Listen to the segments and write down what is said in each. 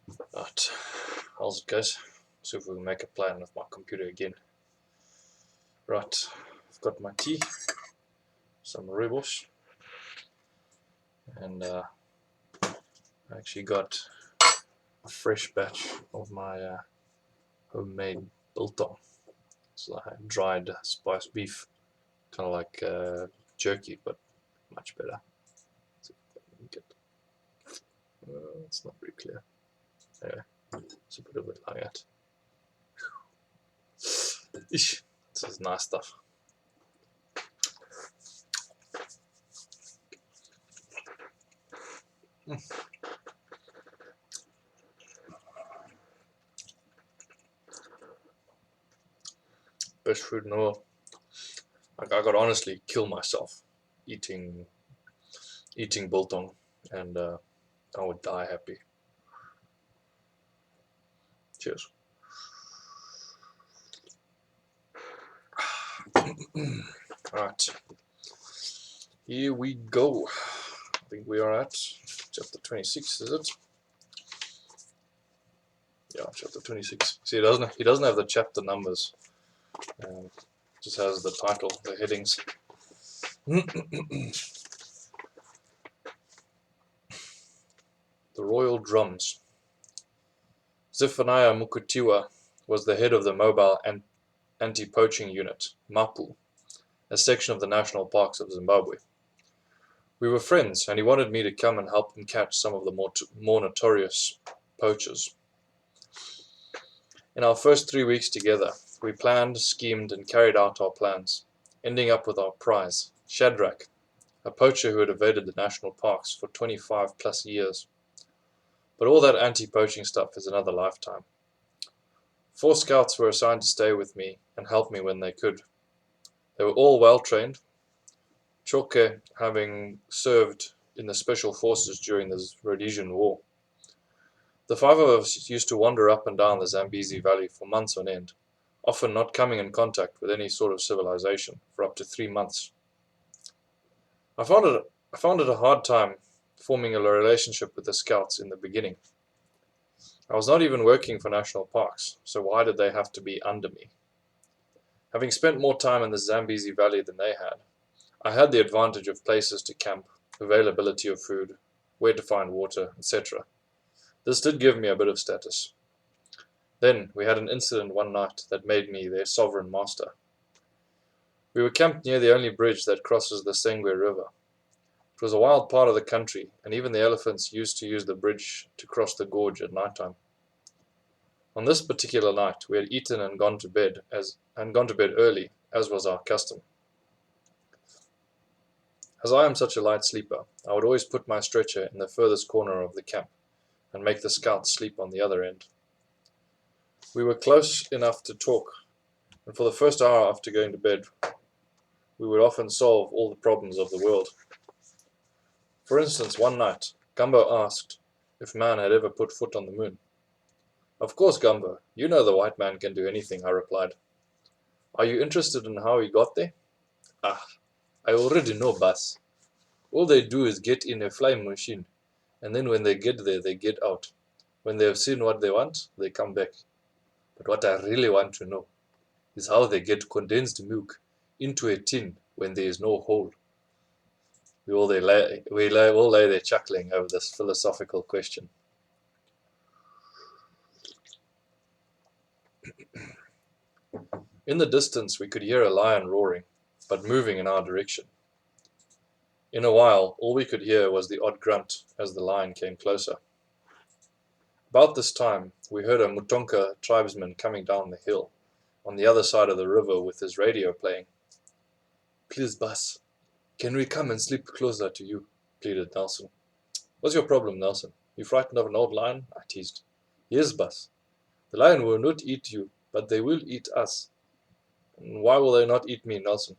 Right, how's it guys? See if we can make a plan with my computer again. Right, I've got my tea, some rooibos, and I actually got a fresh batch of my homemade biltong. It's like dried spiced beef, kind of like jerky, but much better. So get, it's not very clear. Anyway, it's a bit of it like that. Eesh, this is nice stuff. Best food in the world. Like I could honestly kill myself eating biltong, and I would die happy. Cheers. Alright, here we go. I think we are at chapter 26, is it? Yeah, chapter 26. See, he doesn't have the chapter numbers. Just has the title, the headings. The Royal Drums. Zephaniah Mukutiwa was the head of the mobile anti-poaching unit, MAPU, a section of the national parks of Zimbabwe. We were friends, and he wanted me to come and help him catch some of the more notorious poachers. In our first 3 weeks together, we planned, schemed, and carried out our plans, ending up with our prize, Shadrach, a poacher who had evaded the national parks for 25 plus years. But all that anti-poaching stuff is another lifetime. 4 scouts were assigned to stay with me and help me when they could. They were all well trained, Choke having served in the special forces during the Rhodesian War. The 5 of us used to wander up and down the Zambezi Valley for months on end, often not coming in contact with any sort of civilization for up to 3 months. I found it a hard time forming a relationship with the scouts in the beginning. I was not even working for national parks, so why did they have to be under me? Having spent more time in the Zambezi Valley than they had, I had the advantage of places to camp, availability of food, where to find water, etc. This did give me a bit of status. Then we had an incident one night that made me their sovereign master. We were camped near the only bridge that crosses the Sengwe River. It was a wild part of the country, and even the elephants used to use the bridge to cross the gorge at night time. On this particular night, we had eaten and gone to bed early, as was our custom. As I am such a light sleeper, I would always put my stretcher in the furthest corner of the camp and make the scouts sleep on the other end. We were close enough to talk, and for the first hour after going to bed, we would often solve all the problems of the world. For instance, one night, Gumbo asked if man had ever put foot on the moon. Of course, Gumbo, you know the white man can do anything, I replied. Are you interested in how he got there? Ah, I already know, boss. All they do is get in a flying machine, and then when they get there, they get out. When they have seen what they want, they come back. But what I really want to know is how they get condensed milk into a tin when there is no hole. We all lay there chuckling over this philosophical question. In the distance, we could hear a lion roaring, but moving in our direction. In a while, all we could hear was the odd grunt as the lion came closer. About this time, we heard a Mutonka tribesman coming down the hill, on the other side of the river with his radio playing. Please, boss, can we come and sleep closer to you? Pleaded Nelson. What's your problem, Nelson? You frightened of an old lion? I teased. Yes, boss. The lion will not eat you, but they will eat us. And why will they not eat me, Nelson?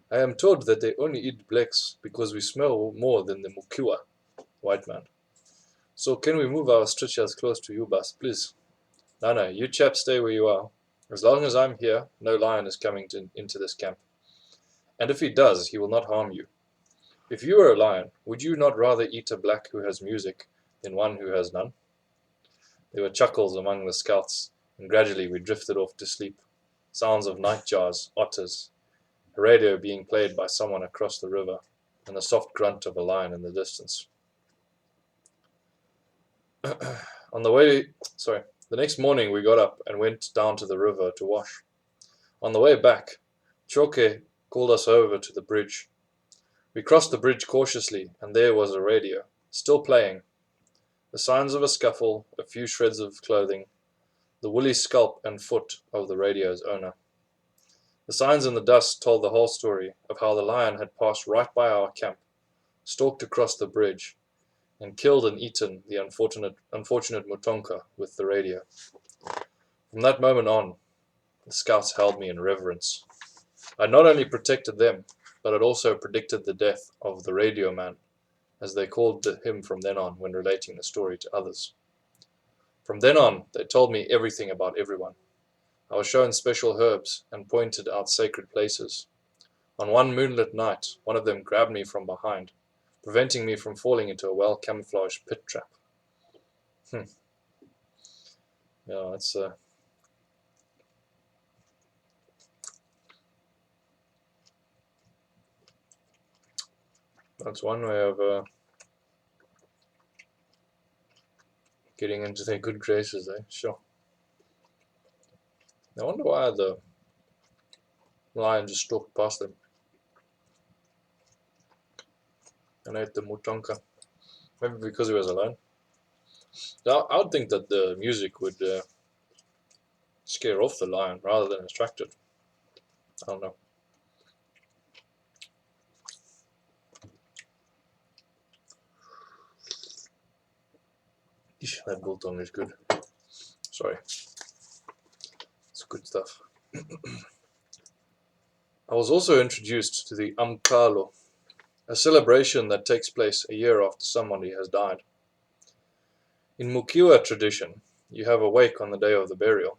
I am told that they only eat blacks because we smell more than the Mukiwa, white man. So can we move our stretchers close to you, boss, please? No, you chaps stay where you are. As long as I'm here, no lion is coming into this camp. And if he does, he will not harm you. If you were a lion, would you not rather eat a black who has music than one who has none? There were chuckles among the scouts, and gradually we drifted off to sleep. Sounds of nightjars, otters, a radio being played by someone across the river, and the soft grunt of a lion in the distance. On the way, the next morning we got up and went down to the river to wash. On the way back, Choke called us over to the bridge. We crossed the bridge cautiously, and there was a radio, still playing. The signs of a scuffle, a few shreds of clothing, the woolly scalp and foot of the radio's owner. The signs in the dust told the whole story of how the lion had passed right by our camp, stalked across the bridge, and killed and eaten the unfortunate Mutonka with the radio. From that moment on, the scouts held me in reverence. I not only protected them, but had also predicted the death of the radio man, as they called him from then on when relating the story to others. From then on, they told me everything about everyone. I was shown special herbs and pointed out sacred places. On one moonlit night, one of them grabbed me from behind, preventing me from falling into a well-camouflaged pit trap. Yeah, that's one way of getting into their good graces, eh? Sure. I wonder why the lion just stalked past them and ate the Mutonka. Maybe because he was alone. I would think that the music would scare off the lion rather than distract it. I don't know. That biltong is good. Sorry. It's good stuff. I was also introduced to the Amkalo, a celebration that takes place a year after somebody has died. In Mukiwa tradition, you have a wake on the day of the burial.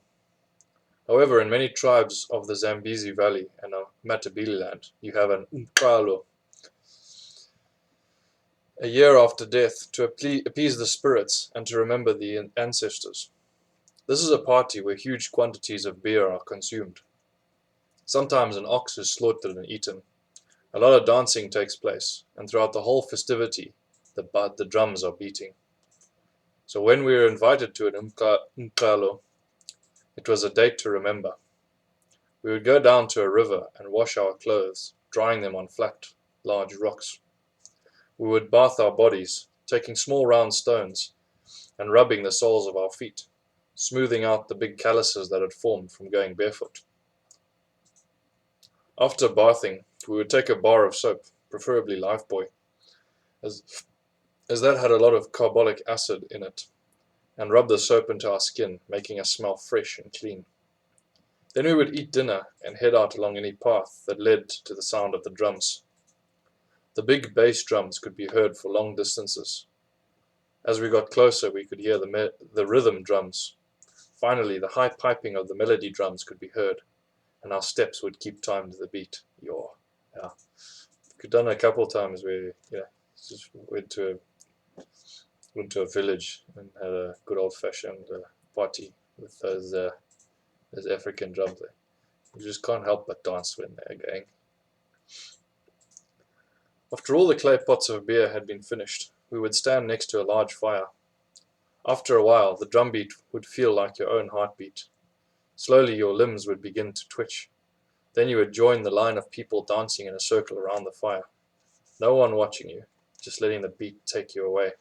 However, in many tribes of the Zambezi Valley and Matabeleland, you have an Umkalo, a year after death, to appease the spirits and to remember the ancestors. This is a party where huge quantities of beer are consumed. Sometimes an ox is slaughtered and eaten. A lot of dancing takes place, and throughout the whole festivity, the drums are beating. So when we were invited to an umkalo, it was a date to remember. We would go down to a river and wash our clothes, drying them on flat, large rocks. We would bath our bodies, taking small round stones and rubbing the soles of our feet, smoothing out the big calluses that had formed from going barefoot. After bathing, we would take a bar of soap, preferably Lifebuoy, as that had a lot of carbolic acid in it, and rub the soap into our skin, making us smell fresh and clean. Then we would eat dinner and head out along any path that led to the sound of the drums. The big bass drums could be heard for long distances. As we got closer, we could hear the rhythm drums. Finally, the high piping of the melody drums could be heard, and our steps would keep time to the beat. Yeah. We've done a couple of times where, just went to a village and had a good old-fashioned party with those African drums. You just can't help but dance when they're going. After all the clay pots of beer had been finished, we would stand next to a large fire. After a while, the drumbeat would feel like your own heartbeat. Slowly your limbs would begin to twitch. Then you would join the line of people dancing in a circle around the fire. No one watching you, just letting the beat take you away.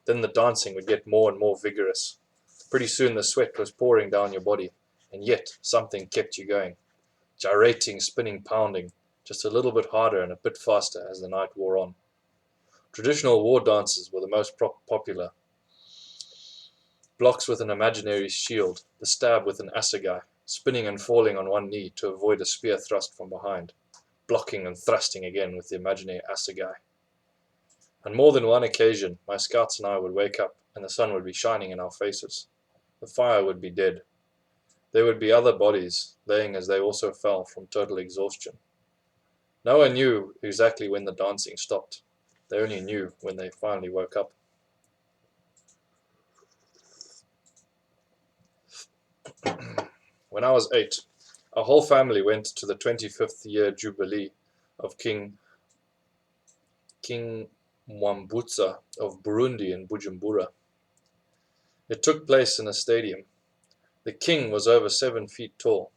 Then the dancing would get more and more vigorous. Pretty soon the sweat was pouring down your body, and yet something kept you going. Gyrating, spinning, pounding, just a little bit harder and a bit faster as the night wore on. Traditional war dances were the most popular. Blocks with an imaginary shield, the stab with an assegai, spinning and falling on one knee to avoid a spear thrust from behind, blocking and thrusting again with the imaginary assegai. On more than one occasion, my scouts and I would wake up and the sun would be shining in our faces. The fire would be dead. There would be other bodies, laying as they also fell from total exhaustion. No one knew exactly when the dancing stopped. They only knew when they finally woke up. When I was 8, our whole family went to the 25th year jubilee of King Mwambutsa of Burundi in Bujumbura. It took place in a stadium. The king was over 7 feet tall.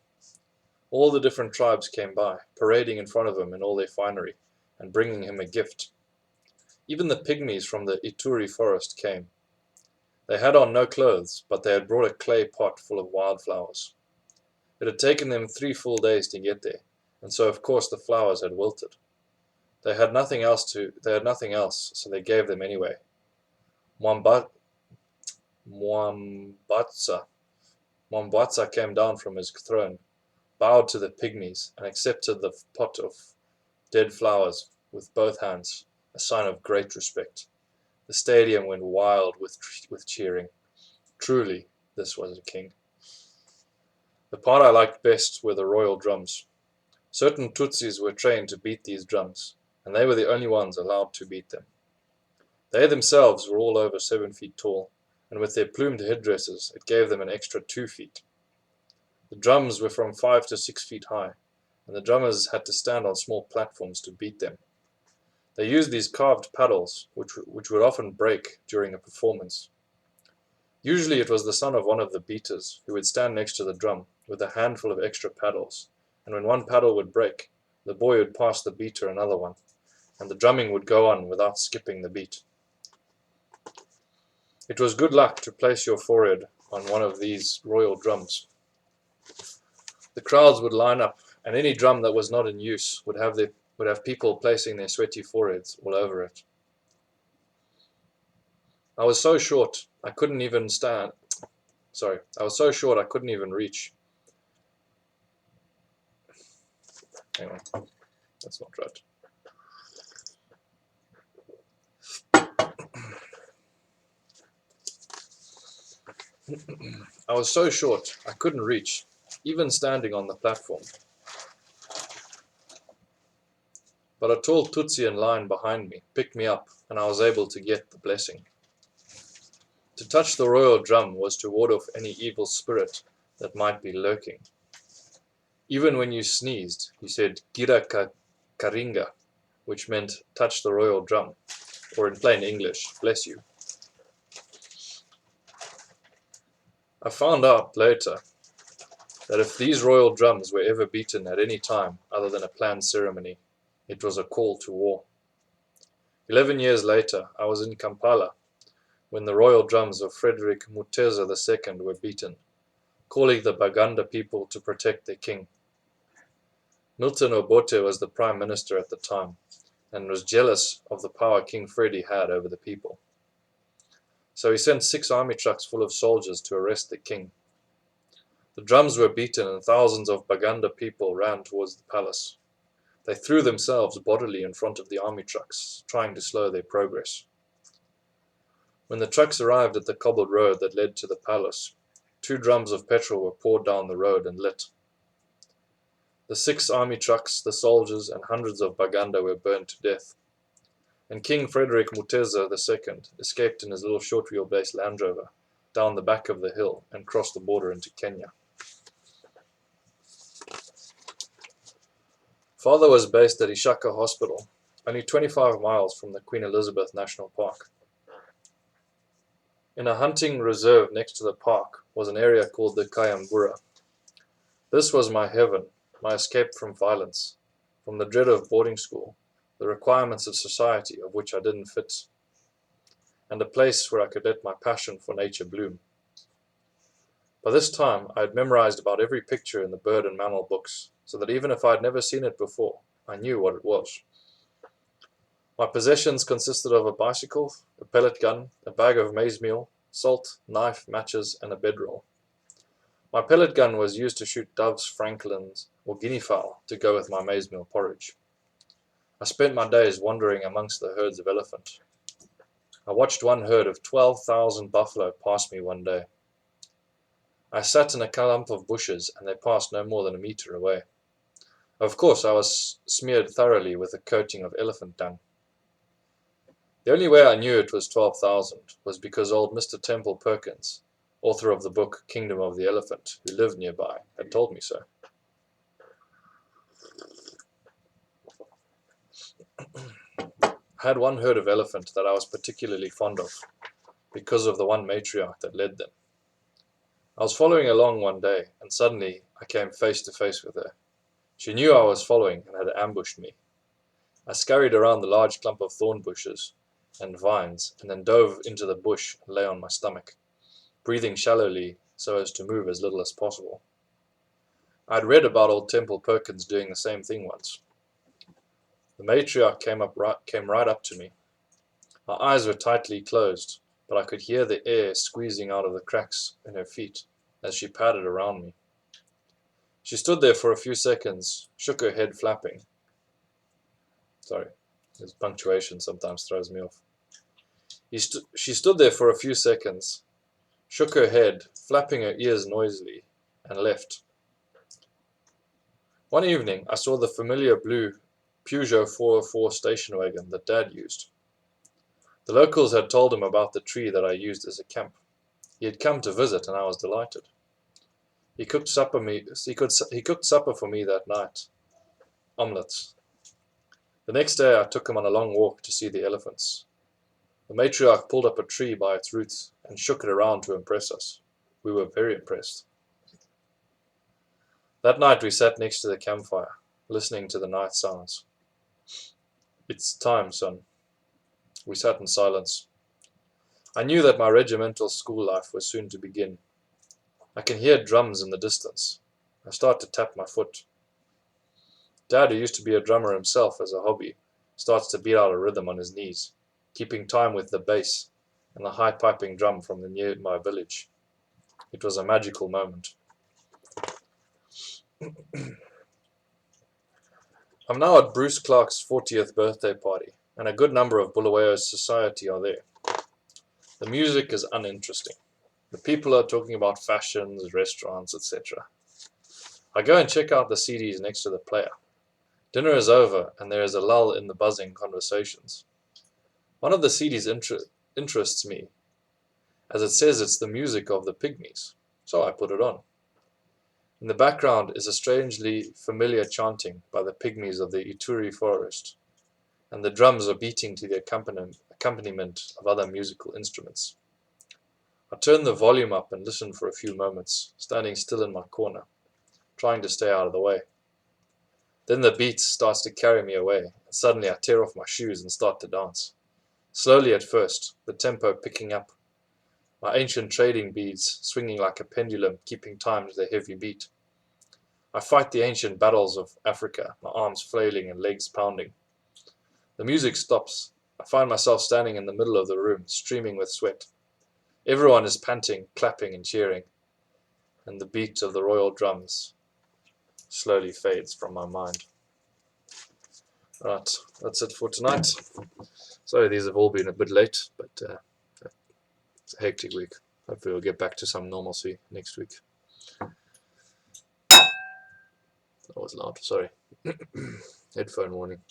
All the different tribes came by, parading in front of him in all their finery, and bringing him a gift. Even the pygmies from the Ituri forest came. They had on no clothes, but they had brought a clay pot full of wildflowers. It had taken them 3 full days to get there, and so of course the flowers had wilted. They had nothing else, so they gave them anyway. Mwambatsa came down from his throne, bowed to the pygmies, and accepted the pot of dead flowers with both hands, a sign of great respect. The stadium went wild with cheering. Truly, this was a king. The part I liked best were the royal drums. Certain Tutsis were trained to beat these drums, and they were the only ones allowed to beat them. They themselves were all over 7 feet tall, and with their plumed headdresses it gave them an extra 2 feet. The drums were from 5 to 6 feet high, and the drummers had to stand on small platforms to beat them. They used these carved paddles, which would often break during a performance. Usually it was the son of one of the beaters who would stand next to the drum with a handful of extra paddles, and when one paddle would break, the boy would pass the beater another one, and the drumming would go on without skipping the beat. It was good luck to place your forehead on one of these royal drums. The crowds would line up, and any drum that was not in use would have people placing their sweaty foreheads all over it. I was so short I couldn't even reach. Hang on, that's not right. I was so short I couldn't reach, even standing on the platform. But a tall Tutsi in line behind me picked me up, and I was able to get the blessing. To touch the royal drum was to ward off any evil spirit that might be lurking. Even when you sneezed, he said "Gira karinga," which meant touch the royal drum, or in plain English, bless you. I found out later that if these royal drums were ever beaten at any time other than a planned ceremony, it was a call to war. 11 years later, I was in Kampala when the royal drums of Frederick Muteza II were beaten, calling the Baganda people to protect their king. Milton Obote was the prime minister at the time and was jealous of the power King Freddy had over the people. So he sent 6 army trucks full of soldiers to arrest the king. The drums were beaten and thousands of Baganda people ran towards the palace. They threw themselves bodily in front of the army trucks, trying to slow their progress. When the trucks arrived at the cobbled road that led to the palace, 2 drums of petrol were poured down the road and lit. The 6 army trucks, the soldiers, and hundreds of Baganda were burned to death. And King Frederick Muteza II escaped in his little short-wheelbase Land Rover down the back of the hill and crossed the border into Kenya. Father was based at Ishaka Hospital, only 25 miles from the Queen Elizabeth National Park. In a hunting reserve next to the park was an area called the Kayambura. This was my heaven, my escape from violence, from the dread of boarding school, the requirements of society of which I didn't fit, and a place where I could let my passion for nature bloom. By this time, I had memorized about every picture in the bird and mammal books, so that even if I had never seen it before, I knew what it was. My possessions consisted of a bicycle, a pellet gun, a bag of maize meal, salt, knife, matches, and a bedroll. My pellet gun was used to shoot doves, francolins, or guinea fowl to go with my maize meal porridge. I spent my days wandering amongst the herds of elephant. I watched one herd of 12,000 buffalo pass me one day. I sat in a clump of bushes, and they passed no more than a meter away. Of course, I was smeared thoroughly with a coating of elephant dung. The only way I knew it was 12,000 was because old Mr. Temple Perkins, author of the book Kingdom of the Elephant, who lived nearby, had told me so. I had one herd of elephant that I was particularly fond of, because of the one matriarch that led them. I was following along one day, and suddenly I came face to face with her. She knew I was following and had ambushed me. I scurried around the large clump of thorn bushes and vines, and then dove into the bush and lay on my stomach, breathing shallowly so as to move as little as possible. I had read about old Temple Perkins doing the same thing once. The matriarch came right up to me. My eyes were tightly closed, but I could hear the air squeezing out of the cracks in her feet as she padded around me. She stood there for a few seconds, shook her head flapping. Sorry, this punctuation sometimes throws me off. She stood there for a few seconds, shook her head, flapping her ears noisily, and left. One evening, I saw the familiar blue Peugeot 404 station wagon that Dad used. The locals had told him about the tree that I used as a camp. He had come to visit, and I was delighted. He cooked supper for me that night. Omelets. The next day I took him on a long walk to see the elephants. The matriarch pulled up a tree by its roots and shook it around to impress us. We were very impressed. That night we sat next to the campfire, listening to the night sounds. It's time, son. We sat in silence. I knew that my regimental school life was soon to begin. I can hear drums in the distance. I start to tap my foot. Dad, who used to be a drummer himself as a hobby, starts to beat out a rhythm on his knees, keeping time with the bass and the high piping drum from the nearby village. It was a magical moment. I'm now at Bruce Clark's 40th birthday party, and a good number of Bulawayo's society are there. The music is uninteresting. The people are talking about fashions, restaurants, etc. I go and check out the CDs next to the player. Dinner is over, and there is a lull in the buzzing conversations. One of the CDs interests me, as it says it's the music of the Pygmies, so I put it on. In the background is a strangely familiar chanting by the Pygmies of the Ituri forest, and the drums are beating to the accompaniment of other musical instruments. I turn the volume up and listen for a few moments, standing still in my corner, trying to stay out of the way. Then the beat starts to carry me away, and suddenly I tear off my shoes and start to dance. Slowly at first, the tempo picking up, my ancient trading beads swinging like a pendulum, keeping time to the heavy beat. I fight the ancient battles of Africa, my arms flailing and legs pounding. The music stops. I find myself standing in the middle of the room, streaming with sweat. Everyone is panting, clapping and cheering, and the beat of the royal drums slowly fades from my mind. Right, that's it for tonight. Sorry these have all been a bit late, but it's a hectic week. Hopefully we'll get back to some normalcy next week. That was loud, sorry. Headphone warning.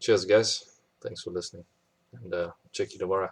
Cheers guys, thanks for listening, and check you tomorrow.